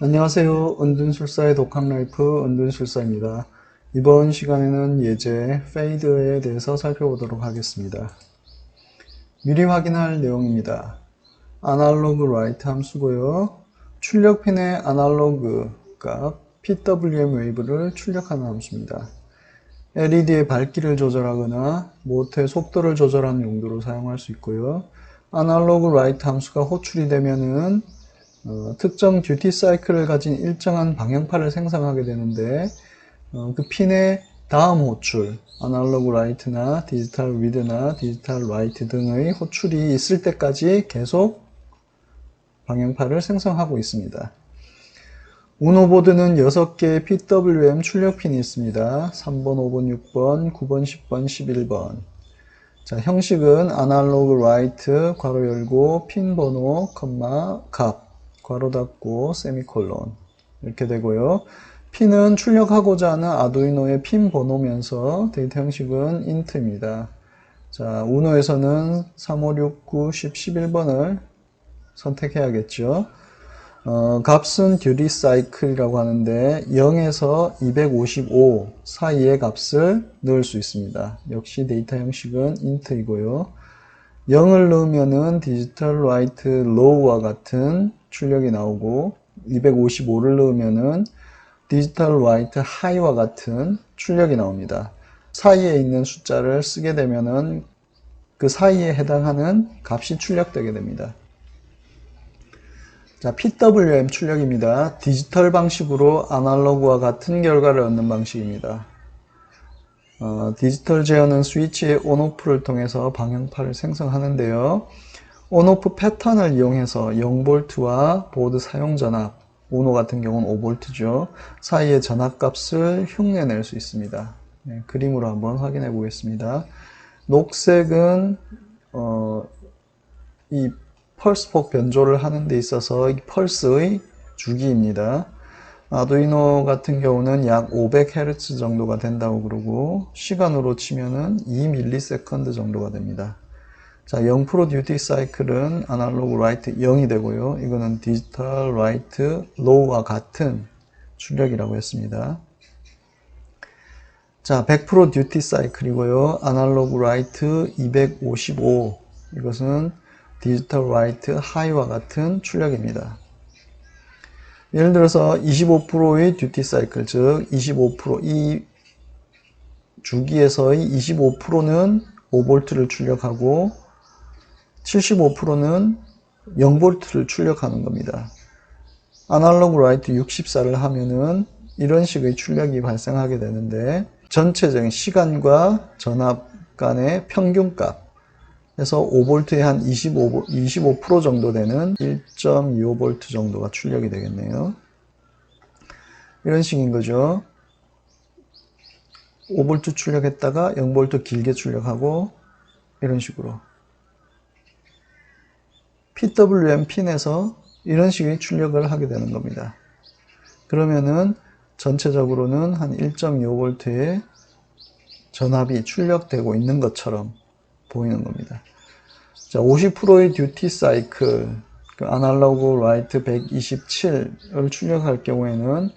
안녕하세요. 은둔술사의 독학라이프 은둔술사입니다. 이번 시간에는 예제 페이드에 대해서 살펴보도록 하겠습니다. 미리 확인할 내용입니다. 아날로그 라이트 함수고요. 출력핀의 아날로그 값 PWM 웨이브를 출력하는 함수입니다. LED의 밝기를 조절하거나 모터의 속도를 조절하는 용도로 사용할 수 있고요. 아날로그 라이트 함수가 호출이 되면은 특정 듀티 사이클을 가진 일정한 방향파를 생성하게 되는데 그 핀의 다음 호출, 아날로그 라이트나 디지털 리드나 디지털 라이트 등의 호출이 있을 때까지 계속 방향파를 생성하고 있습니다. 우노보드는 6개의 PWM 출력핀이 있습니다. 3번, 5번, 6번, 9번, 10번, 11번. 자, 형식은 아날로그 라이트, 괄호 열고, 핀 번호, 컴마, 값, 괄호 닫고, 세미콜론. 이렇게 되고요. 핀은 출력하고자 하는 아두이노의 핀 번호면서 데이터 형식은 int입니다. 자, 우노에서는 3, 5, 6, 9, 10, 11번을 선택해야겠죠. 값은 듀티 사이클이라고 하는데 0에서 255 사이의 값을 넣을 수 있습니다. 역시 데이터 형식은 int이고요. 0을 넣으면은 디지털 라이트 로우와 같은 출력이 나오고 255를 넣으면은 디지털 라이트 하이와 같은 출력이 나옵니다. 사이에 있는 숫자를 쓰게 되면은 그 사이에 해당하는 값이 출력되게 됩니다. 자, PWM 출력입니다. 디지털 방식으로 아날로그와 같은 결과를 얻는 방식입니다. 디지털 제어는 스위치의 온오프를 통해서 방향파를 생성하는데요. 온오프 패턴을 이용해서 0V와 보드 사용 전압, 우노 같은 경우는 5V죠. 사이의 전압값을 흉내낼 수 있습니다. 네, 그림으로 한번 확인해 보겠습니다. 녹색은 이 펄스폭 변조를 하는 데 있어서 이 펄스의 주기입니다. 아두이노 같은 경우는 약 500Hz 정도가 된다고 그러고 시간으로 치면은 2ms 정도가 됩니다. 자, 0% 듀티 사이클은 아날로그 라이트 0이 되고요. 이거는 디지털 라이트 로우와 같은 출력이라고 했습니다. 자, 100% 듀티 사이클이고요. 아날로그 라이트 255 이것은 디지털 라이트 하이와 같은 출력입니다. 예를 들어서 25%의 듀티 사이클, 즉 25% 이 주기에서의 25%는 5V를 출력하고 75%는 0V를 출력하는 겁니다. 아날로그 라이트 64를 하면은 이런 식의 출력이 발생하게 되는데 전체적인 시간과 전압 간의 평균값 해서 5V에 한 25% 정도 되는 1.25V 정도가 출력이 되겠네요. 이런 식인 거죠. 5V 출력했다가 0V 길게 출력하고 이런 식으로 PWM 핀에서 이런 식의 출력을 하게 되는 겁니다. 그러면은 전체적으로는 한 1.25V의 전압이 출력되고 있는 것처럼 보이는 겁니다. 자, 50%의 듀티 사이클, 아날로그 라이트 127을 출력할 경우에는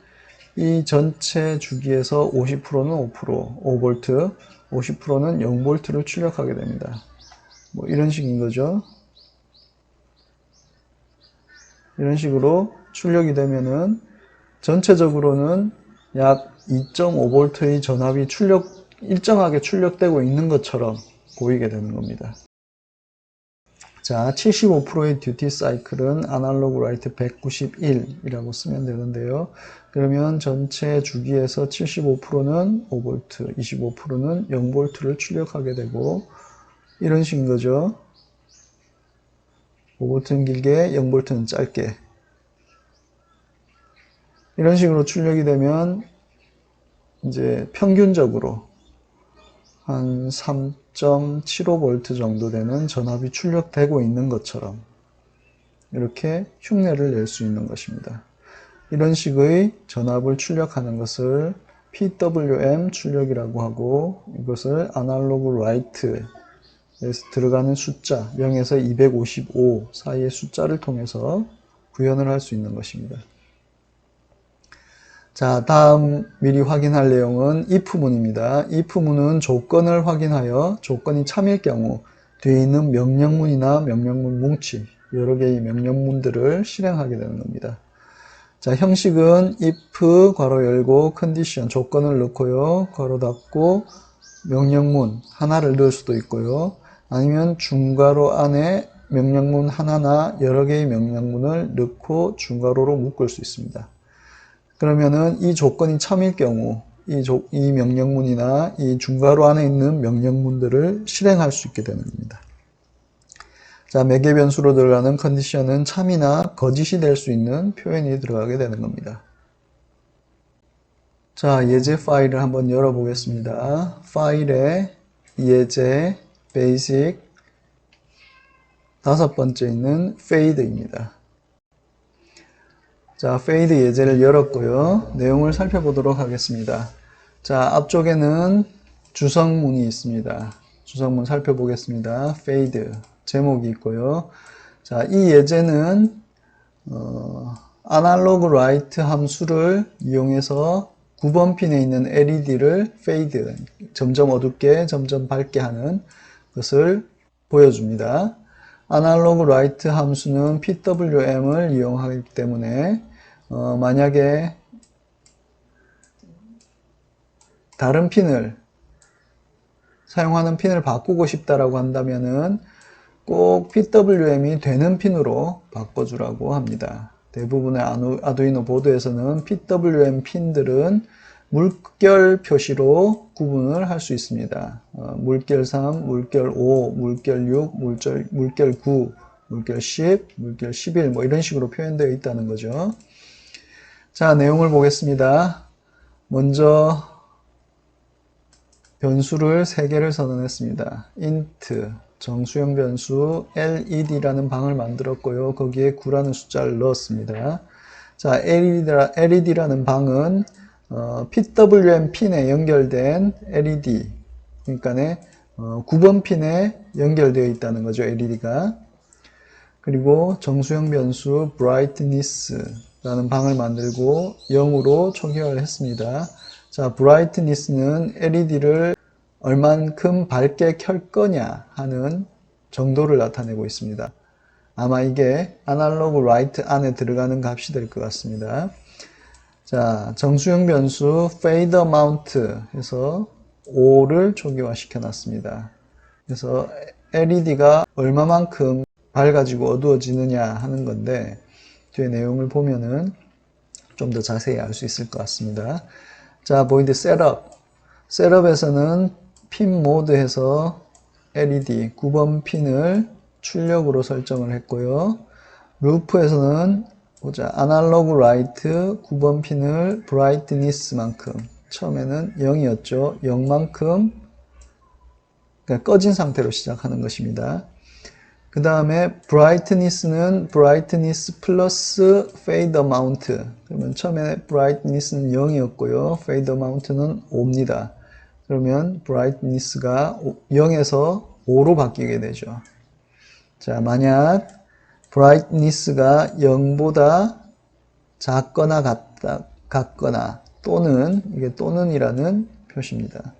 이 전체 주기에서 50%는 5V, 50%는 0V를 출력하게 됩니다. 뭐 이런 식인 거죠. 이런 식으로 출력이 되면은 전체적으로는 약 2.5V의 전압이 일정하게 출력되고 있는 것처럼 보이게 되는 겁니다. 자, 75%의 듀티 사이클은 아날로그 라이트 191이라고 쓰면 되는데요. 그러면 전체 주기에서 75%는 5V, 25%는 0V를 출력하게 되고 이런 식인 거죠. 5V는 길게, 0V는 짧게. 이런 식으로 출력이 되면 이제 평균적으로 한 3.75V 정도 되는 전압이 출력되고 있는 것처럼 이렇게 흉내를 낼 수 있는 것입니다. 이런 식의 전압을 출력하는 것을 PWM 출력이라고 하고 이것을 아날로그 라이트에서 들어가는 숫자 0에서 255 사이의 숫자를 통해서 구현을 할 수 있는 것입니다. 자, 다음 미리 확인할 내용은 if문입니다. if문은 조건을 확인하여 조건이 참일 경우 뒤에 있는 명령문이나 명령문 뭉치 여러 개의 명령문들을 실행하게 되는 겁니다. 자, 형식은 if 괄호 열고 condition 조건을 넣고요. 괄호 닫고 명령문 하나를 넣을 수도 있고요. 아니면 중괄호 안에 명령문 하나나 여러 개의 명령문을 넣고 중괄호로 묶을 수 있습니다. 그러면은 이 조건이 참일 경우 이 명령문이나 이 중괄호 안에 있는 명령문들을 실행할 수 있게 되는 겁니다. 자, 매개 변수로 들어가는 컨디션은 참이나 거짓이 될 수 있는 표현이 들어가게 되는 겁니다. 자, 예제 파일을 한번 열어보겠습니다. 파일에 예제, basic, 다섯 번째 있는 fade입니다. 자, fade 예제를 열었고요. 내용을 살펴보도록 하겠습니다. 자, 앞쪽에는 주성문이 있습니다. 주성문 살펴보겠습니다. fade 제목이 있고요. 자, 이 예제는 아날로그 라이트 함수를 이용해서 9번 핀에 있는 LED를 fade, 점점 어둡게 점점 밝게 하는 것을 보여줍니다. 아날로그 라이트 함수는 PWM을 이용하기 때문에 만약에 다른 핀을 사용하는 핀을 바꾸고 싶다라고 한다면은 꼭 PWM이 되는 핀으로 바꿔주라고 합니다. 대부분의 아두이노 보드에서는 PWM 핀들은 물결 표시로 구분을 할 수 있습니다. 물결 3, 물결 5, 물결 6, 물결 9, 물결 10, 물결 11 뭐 이런 식으로 표현되어 있다는 거죠. 자, 내용을 보겠습니다. 먼저 변수를 3개를 선언했습니다. int, 정수형 변수 LED라는 방을 만들었고요. 거기에 9라는 숫자를 넣었습니다. 자, LED라는 방은 PWM 핀에 연결된 LED, 그러니까 9번 핀에 연결되어 있다는 거죠. LED가. 그리고 정수형 변수 brightness라는 방을 만들고 0으로 초기화를 했습니다. 자, brightness는 LED를 얼만큼 밝게 켤 거냐 하는 정도를 나타내고 있습니다. 아마 이게 아날로그 라이트 안에 들어가는 값이 될 것 같습니다. 자, 정수형 변수 fade amount 해서 5를 초기화 시켜 놨습니다. 그래서 LED가 얼마만큼 밝아지고 어두워지느냐 하는 건데 뒤에 내용을 보면은 좀 더 자세히 알 수 있을 것 같습니다. 자, 보이드 셋업에서는 핀 모드에서 LED 9번 핀을 출력으로 설정을 했고요. 루프에서는 보자, 아날로그 라이트 9번 핀을 브라이트니스만큼, 처음에는 0이었죠. 0만큼 그러니까 꺼진 상태로 시작하는 것입니다. 그 다음에 brightness는 brightness 플러스 fade amount. 그러면 처음에 brightness는 0이었고요. fade amount는 5입니다. 그러면 brightness가 0에서 5로 바뀌게 되죠. 자, 만약 brightness가 0보다 작거나 같거나 또는 이게 또는이라는 표시입니다.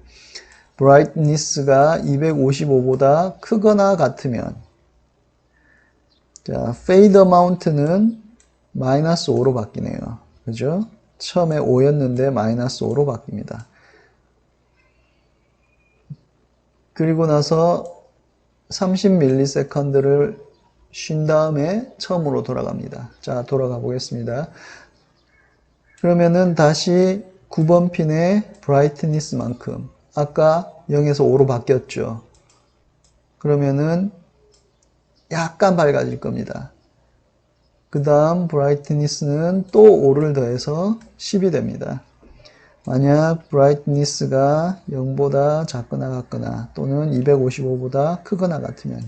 brightness가 255보다 크거나 같으면 자, fade amount는 마이너스 5로 바뀌네요. 그죠? 처음에 5였는데 마이너스 5로 바뀝니다. 그리고 나서 30ms를 쉰 다음에 처음으로 돌아갑니다. 자, 돌아가 보겠습니다. 그러면은 다시 9번 핀의 brightness만큼 아까 0에서 5로 바뀌었죠. 그러면은 약간 밝아질 겁니다. 그 다음 brightness는 또 5를 더해서 10이 됩니다. 만약 brightness가 0보다 작거나 같거나 또는 255보다 크거나 같으면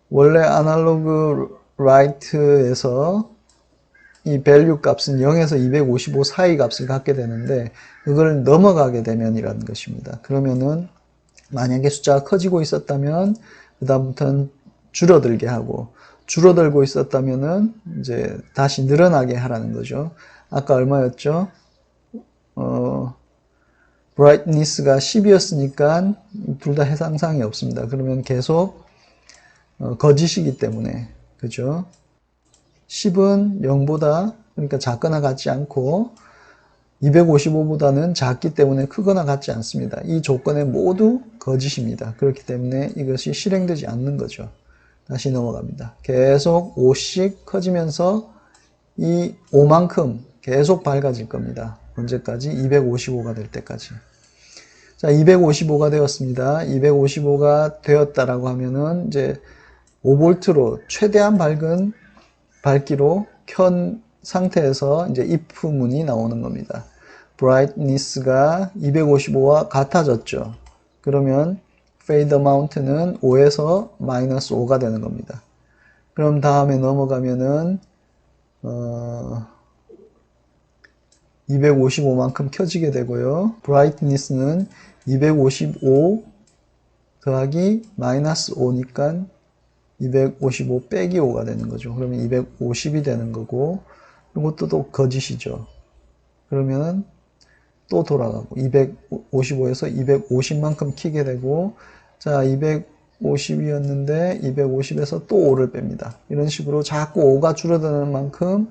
원래 아날로그 라이트에서 이 value 값은 0에서 255 사이 값을 갖게 되는데 그걸 넘어가게 되면이라는 것입니다. 그러면은 만약에 숫자가 커지고 있었다면 그 다음부터는 줄어들게 하고 줄어들고 있었다면은 이제 다시 늘어나게 하라는 거죠. 아까 얼마였죠? brightness가 10이었으니까 둘 다 해상상이 없습니다. 그러면 계속 거짓이기 때문에, 그죠? 10은 0보다, 그러니까 작거나 같지 않고 255보다는 작기 때문에 크거나 같지 않습니다. 이 조건에 모두 거짓입니다. 그렇기 때문에 이것이 실행되지 않는 거죠. 다시 넘어갑니다. 계속 5씩 커지면서 이 5만큼 계속 밝아질 겁니다. 언제까지? 255가 될 때까지. 자, 255가 되었습니다. 255가 되었다라고 하면은 이제 5V로 최대한 밝은 밝기로 켠 상태에서 이제 if 문이 나오는 겁니다. brightness가 255와 같아졌죠. 그러면 fade amount는 5에서 마이너스 5가 되는 겁니다. 그럼 다음에 넘어가면은 255만큼 켜지게 되고요. brightness는 255 더하기 마이너스 5니까 255 빼기 5가 되는 거죠. 그러면 250이 되는 거고, 이것도 또 거짓이죠. 그러면 또 돌아가고, 255에서 250만큼 키게 되고, 자, 250이었는데, 250에서 또 5를 뺍니다. 이런 식으로 자꾸 5가 줄어드는 만큼,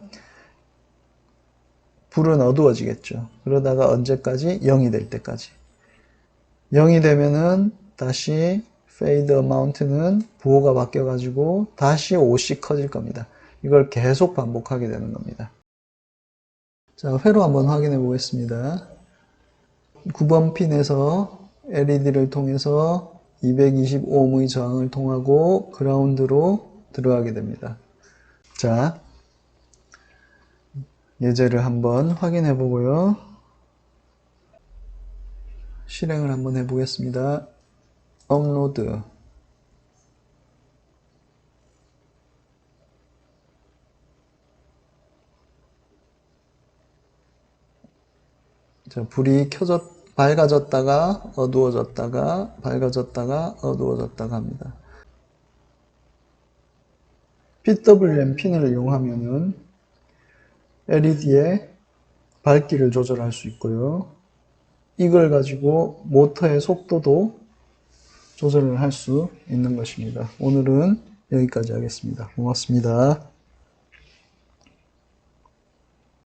불은 어두워지겠죠. 그러다가 언제까지? 0이 될 때까지. 0이 되면은 다시 fade amount는 부호가 바뀌어가지고 다시 5씩 커질 겁니다. 이걸 계속 반복하게 되는 겁니다. 자, 회로 한번 확인해 보겠습니다. 9번 핀에서 LED를 통해서 220ohm의 저항을 통하고 그라운드로 들어가게 됩니다. 자, 예제를 한번 확인해 보고요. 실행을 한번 해 보겠습니다. 업로드. 자, 불이 밝아졌다가 어두워졌다가 밝아졌다가 어두워졌다가 합니다. PWM 핀을 이용하면은 LED의 밝기를 조절할 수 있고요. 이걸 가지고 모터의 속도도 조절을 할 수 있는 것입니다. 오늘은 여기까지 하겠습니다. 고맙습니다.